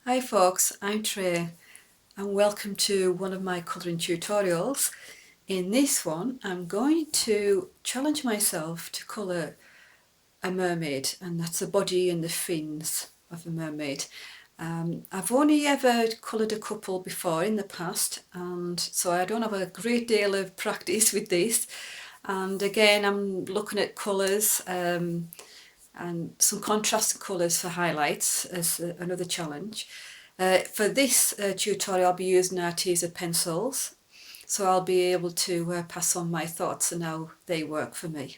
Hi folks, I'm Trey and welcome to one of my colouring tutorials. In this one I'm going to challenge myself to colour a mermaid, and that's the body and the fins of a mermaid. I've only ever coloured a couple before in the past, and so I don't have a great deal of practice with this, and again I'm looking at colours and some contrasting colours for highlights as another challenge. For this tutorial I'll be using Arteza pencils, so I'll be able to pass on my thoughts and how they work for me.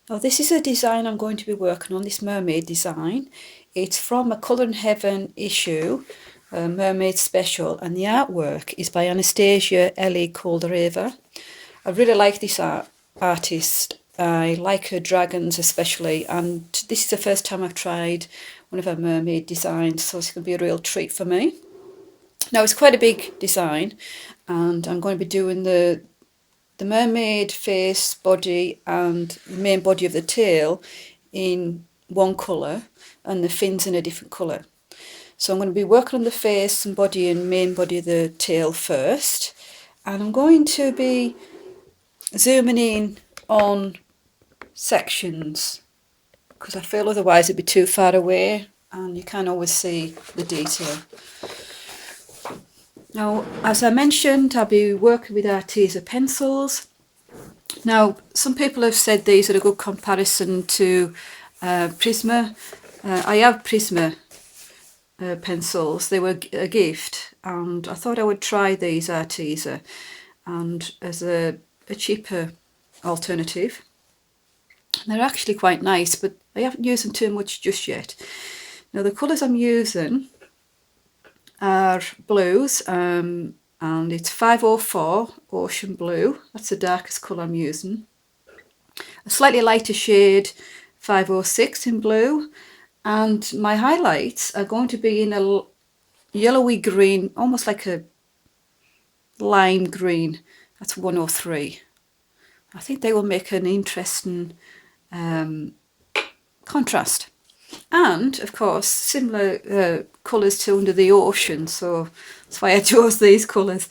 Now this is a design I'm going to be working on, this mermaid design. It's from a Colour in Heaven issue, a Mermaid special, and the artwork is by Anastasia Elly Koldareva. I really like this artist. I like her dragons especially, and this is the first time I've tried one of her mermaid designs, so it's going to be a real treat for me. Now it's quite a big design, and I'm going to be doing the mermaid face, body, and the main body of the tail in one colour, and the fins in a different colour. So I'm going to be working on the face and body and main body of the tail first, and I'm going to be zooming in on sections because I feel otherwise it'd be too far away and you can't always see the detail. Now, as I mentioned, I'll be working with Arteza pencils. Now, some people have said these are a good comparison to Prisma. I have Prisma pencils. They were a gift, and I thought I would try these Arteza and as a cheaper alternative. They're actually quite nice, but I haven't used them too much just yet. Now the colours I'm using are blues, and it's 504 Ocean Blue. That's the darkest colour I'm using. A slightly lighter shade, 506 in blue, and my highlights are going to be in a yellowy green, almost like a lime green. That's 103. I think they will make an interesting contrast, and of course similar colours to Under the Ocean, so that's why I chose these colours.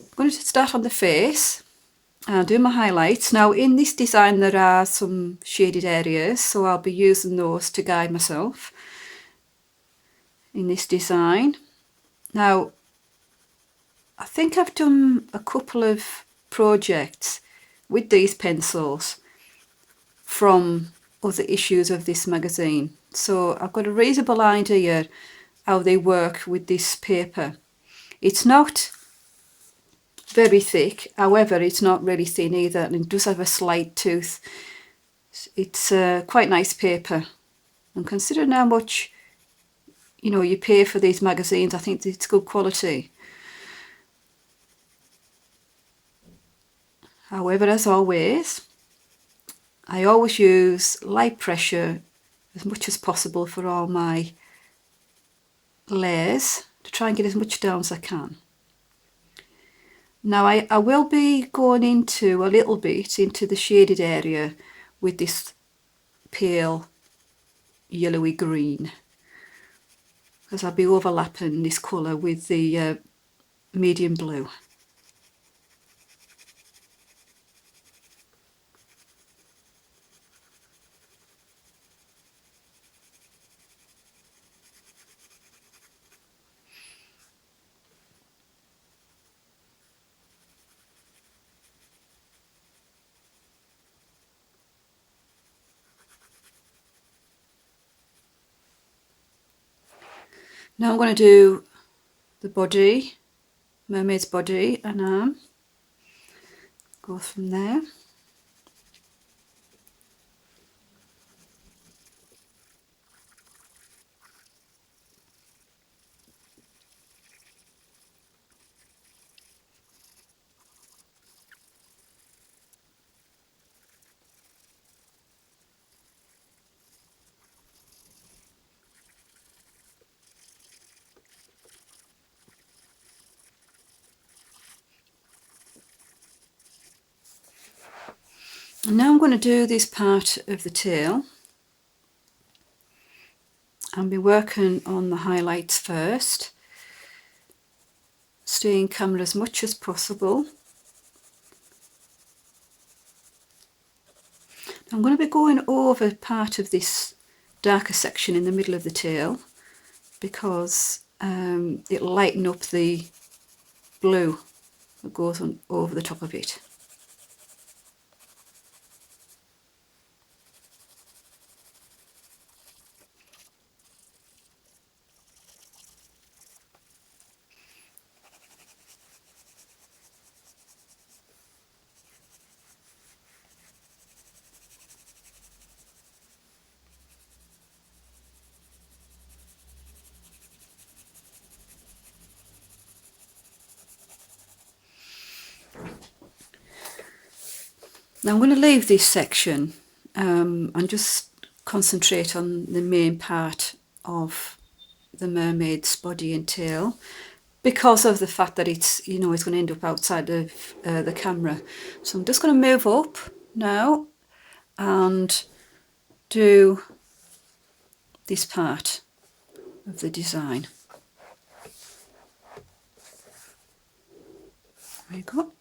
I'm going to start on the face and do my highlights. Now in this design there are some shaded areas, so I'll be using those to guide myself in this design. Now I think I've done a couple of projects with these pencils from other issues of this magazine, so I've got a reasonable idea how they work with this paper. It's not very thick, however it's not really thin either, and it does have a slight tooth. It's quite nice paper, and considering how much you pay for these magazines, I think it's good quality. However, as always, I always use light pressure as much as possible for all my layers to try and get as much down as I can. Now I will be going into a little bit into the shaded area with this pale yellowy green, because I'll be overlapping this colour with the medium blue. Now I'm going to do the body, mermaid's body and arm. Go from there. And now I'm going to do this part of the tail, I'll be working on the highlights first. Stay in camera as much as possible. I'm going to be going over part of this darker section in the middle of the tail because it'll lighten up the blue that goes on over the top of it. Now I'm going to leave this section and just concentrate on the main part of the mermaid's body and tail, because of the fact that it's it's going to end up outside of the camera. So I'm just going to move up now and do this part of the design. There you go.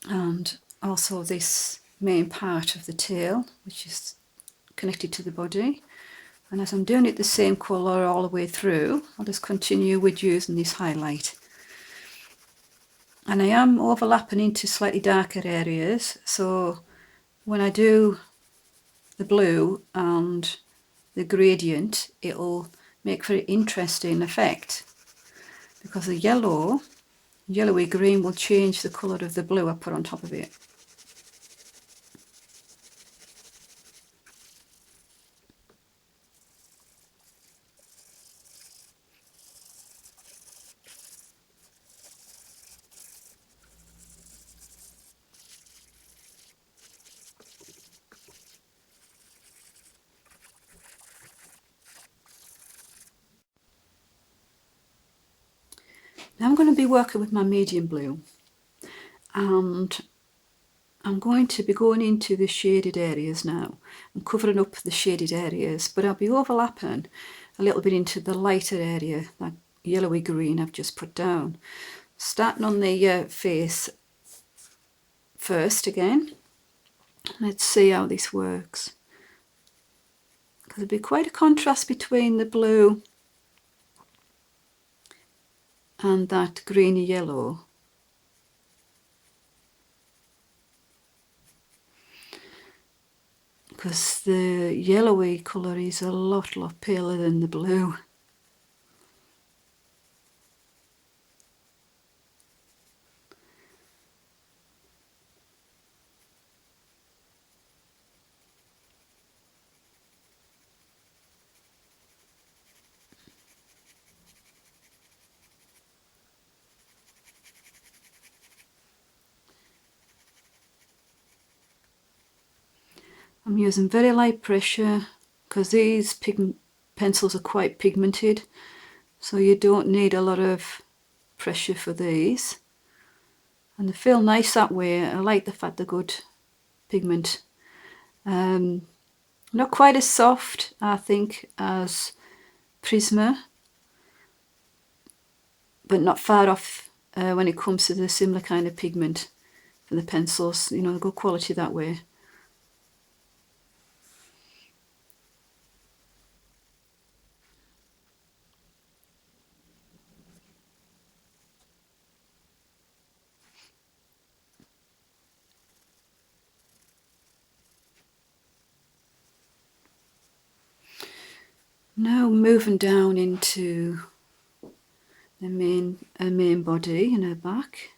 And also this main part of the tail, which is connected to the body. And as I'm doing it the same colour all the way through, I'll just continue with using this highlight. And I am overlapping into slightly darker areas, so when I do the blue and the gradient, it'll make for an interesting effect, because the yellowy green will change the colour of the blue I put on top of it. Now I'm going to be working with my medium blue, and I'm going to be going into the shaded areas now and covering up the shaded areas, but I'll be overlapping a little bit into the lighter area, that yellowy green I've just put down. Starting on the face first again. Let's see how this works, because there'll be quite a contrast between the blue and that greeny yellow. Because the yellowy colour is a lot paler than the blue. I'm using very light pressure because these pencils are quite pigmented, so you don't need a lot of pressure for these, and they feel nice that way. I like the fact they're good pigment. Not quite as soft, I think, as Prisma, but not far off when it comes to the similar kind of pigment for the pencils. Good quality that way. Now moving down into her main body and her back,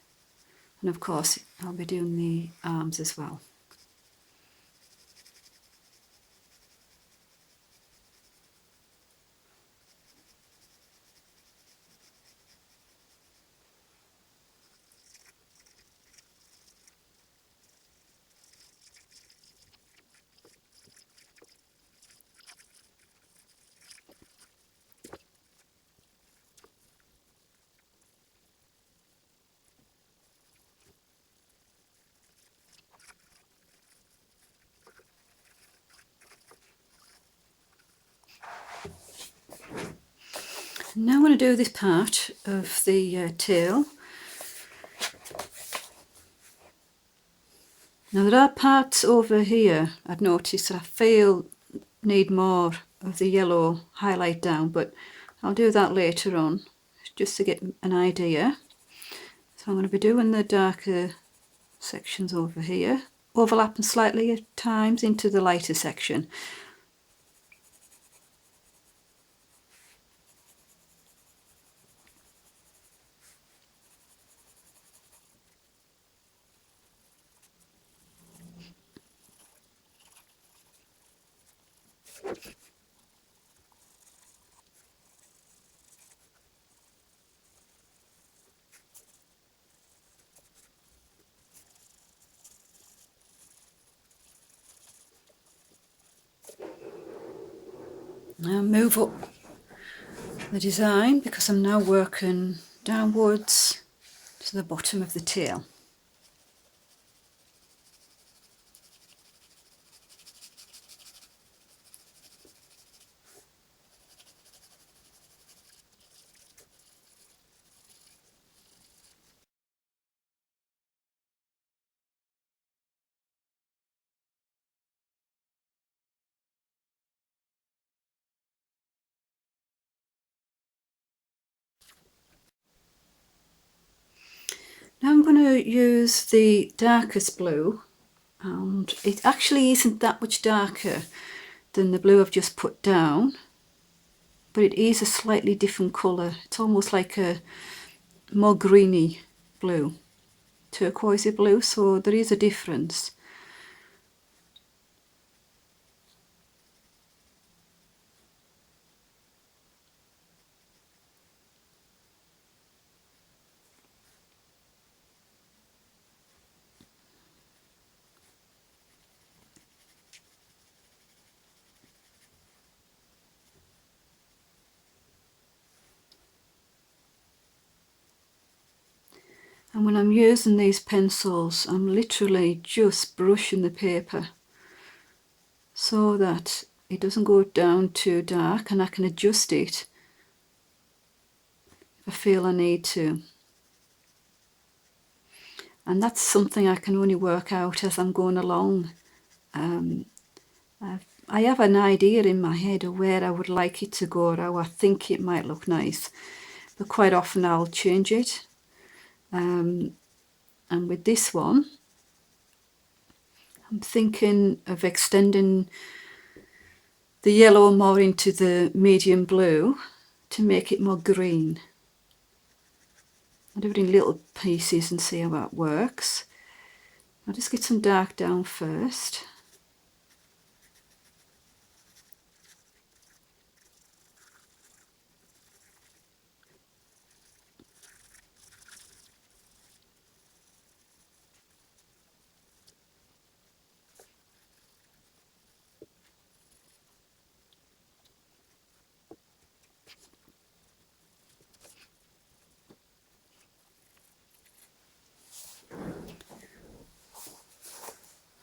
and of course I'll be doing the arms as well. Now I'm going to do this part of the tail. Now there are parts over here I'd noticed that I feel need more of the yellow highlight down, but I'll do that later on just to get an idea. So I'm going to be doing the darker sections over here, overlapping slightly at times into the lighter section. Now move up the design because I'm now working downwards to the bottom of the tail. Now I'm going to use the darkest blue, and it actually isn't that much darker than the blue I've just put down, but it is a slightly different colour. It's almost like a more greeny blue, turquoisey blue, so there is a difference. And when I'm using these pencils, I'm literally just brushing the paper so that it doesn't go down too dark, and I can adjust it if I feel I need to. And that's something I can only work out as I'm going along. I have an idea in my head of where I would like it to go, or how I think it might look nice, but quite often I'll change it. And with this one, I'm thinking of extending the yellow more into the medium blue to make it more green. I'll do it in little pieces and see how that works. I'll just get some dark down first.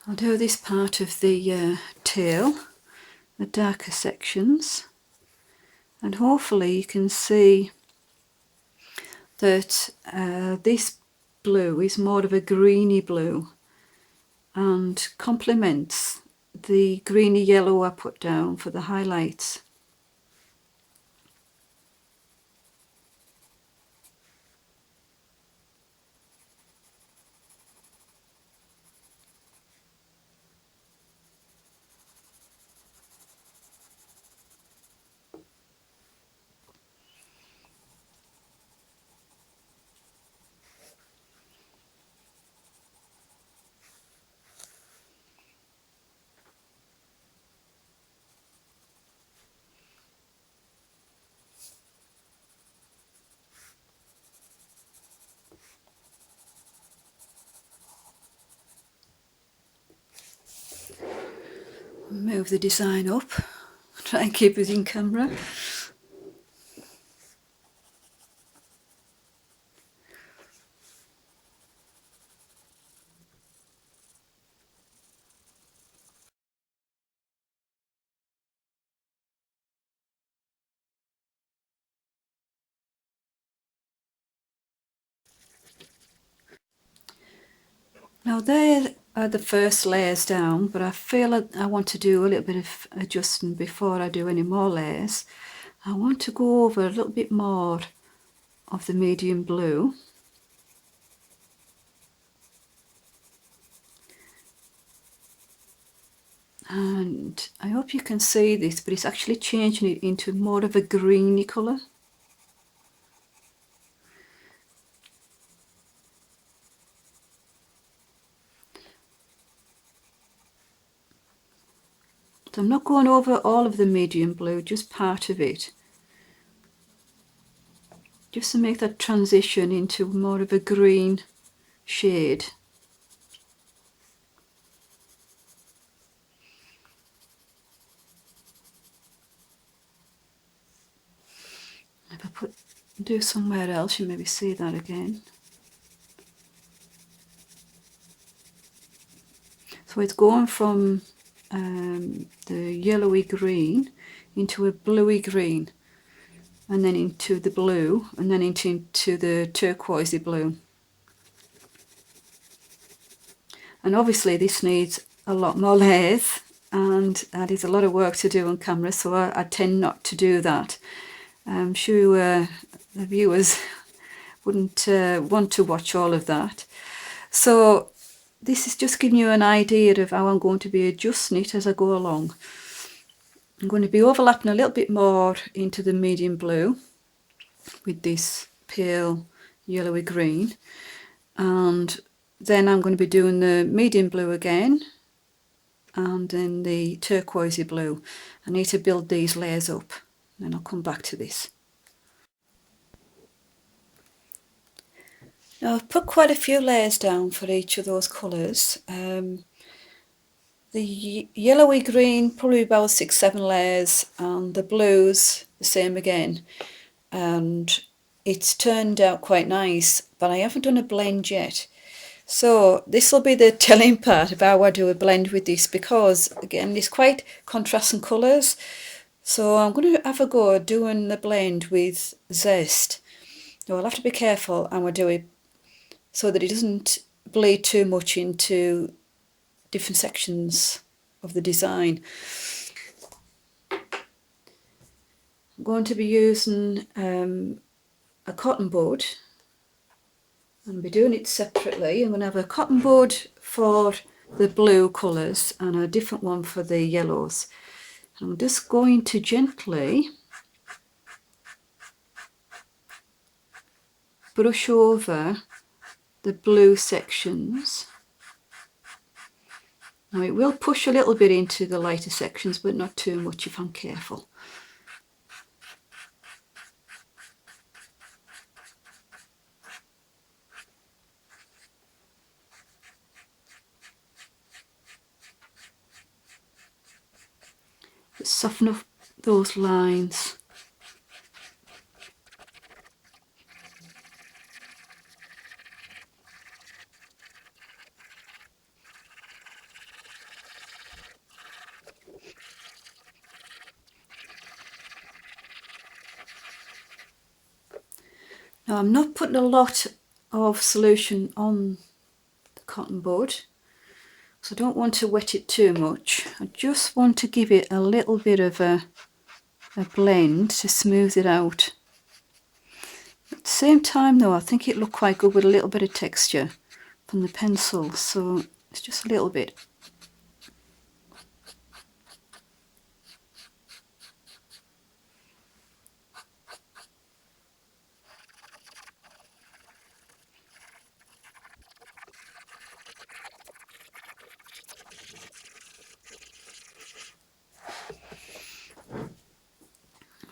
I'll do this part of the tail, the darker sections, and hopefully you can see that this blue is more of a greeny blue and complements the greeny yellow I put down for the highlights. Move the design up, try and keep it in camera. Now there are the first layers down, but I feel like I want to do a little bit of adjusting before I do any more layers. I want to go over a little bit more of the medium blue. And I hope you can see this, but it's actually changing it into more of a greeny colour. So I'm not going over all of the medium blue, just part of it. Just to make that transition into more of a green shade. If I do somewhere else, you maybe see that again. So it's going from the yellowy green into a bluey green, and then into the blue, and then into the turquoisey blue. And obviously this needs a lot more layers, and that is a lot of work to do on camera, so I tend not to do that. I'm sure the viewers wouldn't want to watch all of that. So this is just giving you an idea of how I'm going to be adjusting it as I go along. I'm going to be overlapping a little bit more into the medium blue with this pale yellowy green, and then I'm going to be doing the medium blue again and then the turquoisey blue. I need to build these layers up, and then I'll come back to this. Now I've put quite a few layers down for each of those colours. The yellowy green, probably about 6-7 layers, and the blues the same again. And it's turned out quite nice, but I haven't done a blend yet. So this will be the telling part of how I do a blend with this, because again it's quite contrasting colours. So I'm going to have a go at doing the blend with Zest. Now I'll have to be careful and we'll do it so that it doesn't bleed too much into different sections of the design. I'm going to be using a cotton bud. I'll be doing it separately. I'm going to have a cotton bud for the blue colours and a different one for the yellows. I'm just going to gently brush over the blue sections. Now it will push a little bit into the lighter sections, but not too much if I'm careful. Just soften up those lines. Now I'm not putting a lot of solution on the cotton bud, so I don't want to wet it too much. I just want to give it a little bit of a blend to smooth it out. At the same time though, I think it looked quite good with a little bit of texture from the pencil, so it's just a little bit.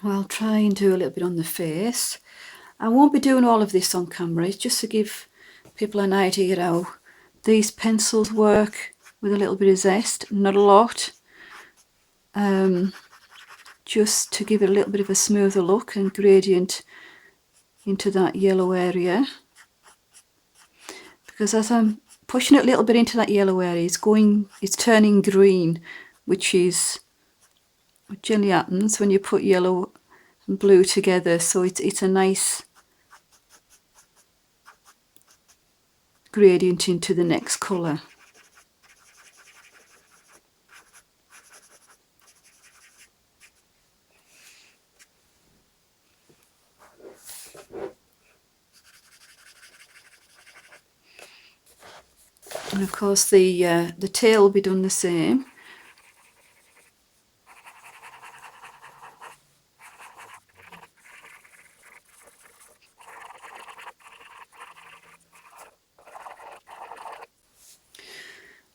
I'll try and do a little bit on the face. I won't be doing all of this on camera, it's just to give people an idea how these pencils work with a little bit of zest, not a lot. just to give it a little bit of a smoother look and gradient into that yellow area, because as I'm pushing it a little bit into that yellow area, it's turning green, which is what generally happens when you put yellow and blue together. So it's a nice gradient into the next colour. And of course the tail will be done the same.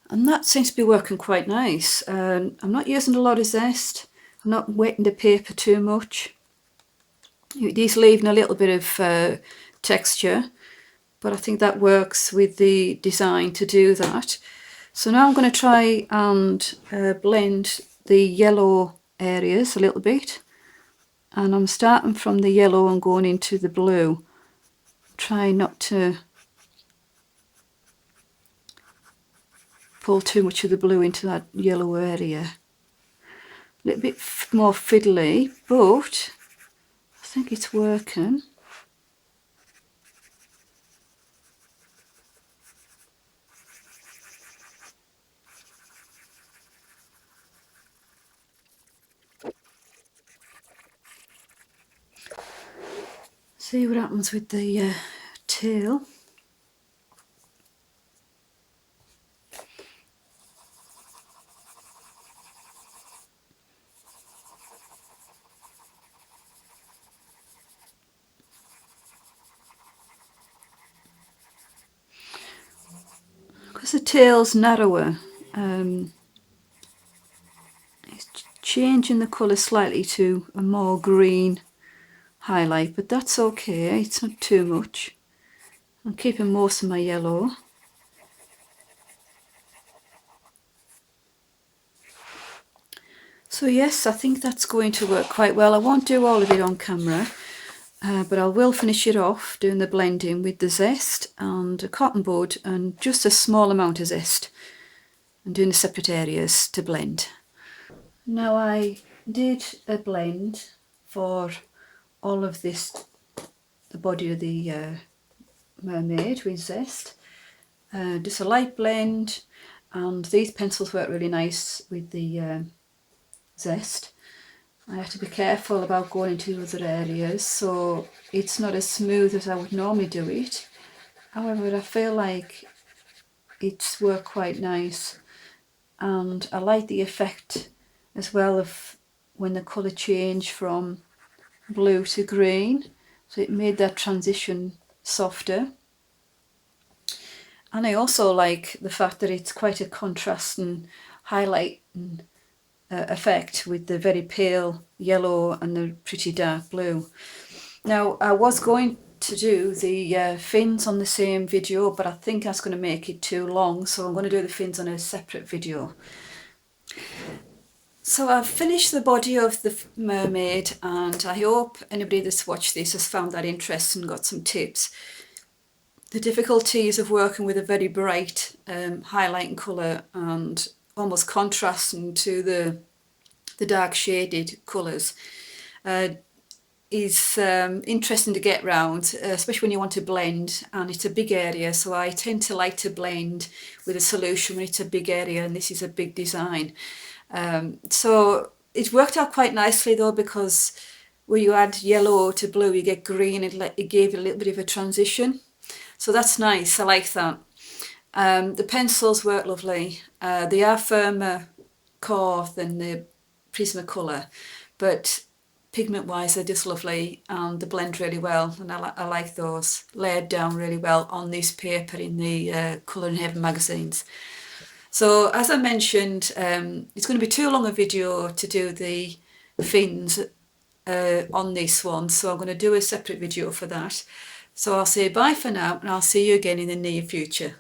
And that seems to be working quite nice. I'm not using a lot of zest. I'm not wetting the paper too much. It is leaving a little bit of texture, but I think that works with the design to do that. So now I'm going to try and blend the yellow areas a little bit. And I'm starting from the yellow and going into the blue. Try not to pull too much of the blue into that yellow area. A little bit more fiddly, but I think it's working. See what happens with the tail. Because the tail's narrower, it's changing the colour slightly to a more green highlight, but that's okay, it's not too much. I'm keeping most of my yellow. So yes, I think that's going to work quite well. I won't do all of it on camera, but I will finish it off doing the blending with the zest and a cotton bud and just a small amount of zest, and doing the separate areas to blend. Now I did a blend for all of this, the body of the mermaid with zest, just a light blend, and these pencils work really nice with the zest. I have to be careful about going into other areas, so it's not as smooth as I would normally do it. However, I feel like it's worked quite nice, and I like the effect as well of when the colour changed from blue to green, so it made that transition softer. And I also like the fact that it's quite a contrast and highlight effect with the very pale yellow and the pretty dark blue. Now I was going to do the fins on the same video, but I think that's going to make it too long, so I'm going to do the fins on a separate video. So I've finished the body of the mermaid, and I hope anybody that's watched this has found that interesting and got some tips. The difficulties of working with a very bright highlighting colour and almost contrasting to the dark shaded colours is interesting to get round, especially when you want to blend and it's a big area. So I tend to like to blend with a solution when it's a big area, and this is a big design. So it worked out quite nicely though, because when you add yellow to blue you get green. It gave it a little bit of a transition, so that's nice. I like that. The pencils work lovely. They are firmer core than the Prismacolor, but pigment wise they're just lovely, and they blend really well, and I like those layered down really well on this paper in the Colour in Heaven magazines. So as I mentioned, it's going to be too long a video to do the fins on this one, so I'm going to do a separate video for that. So I'll say bye for now, and I'll see you again in the near future.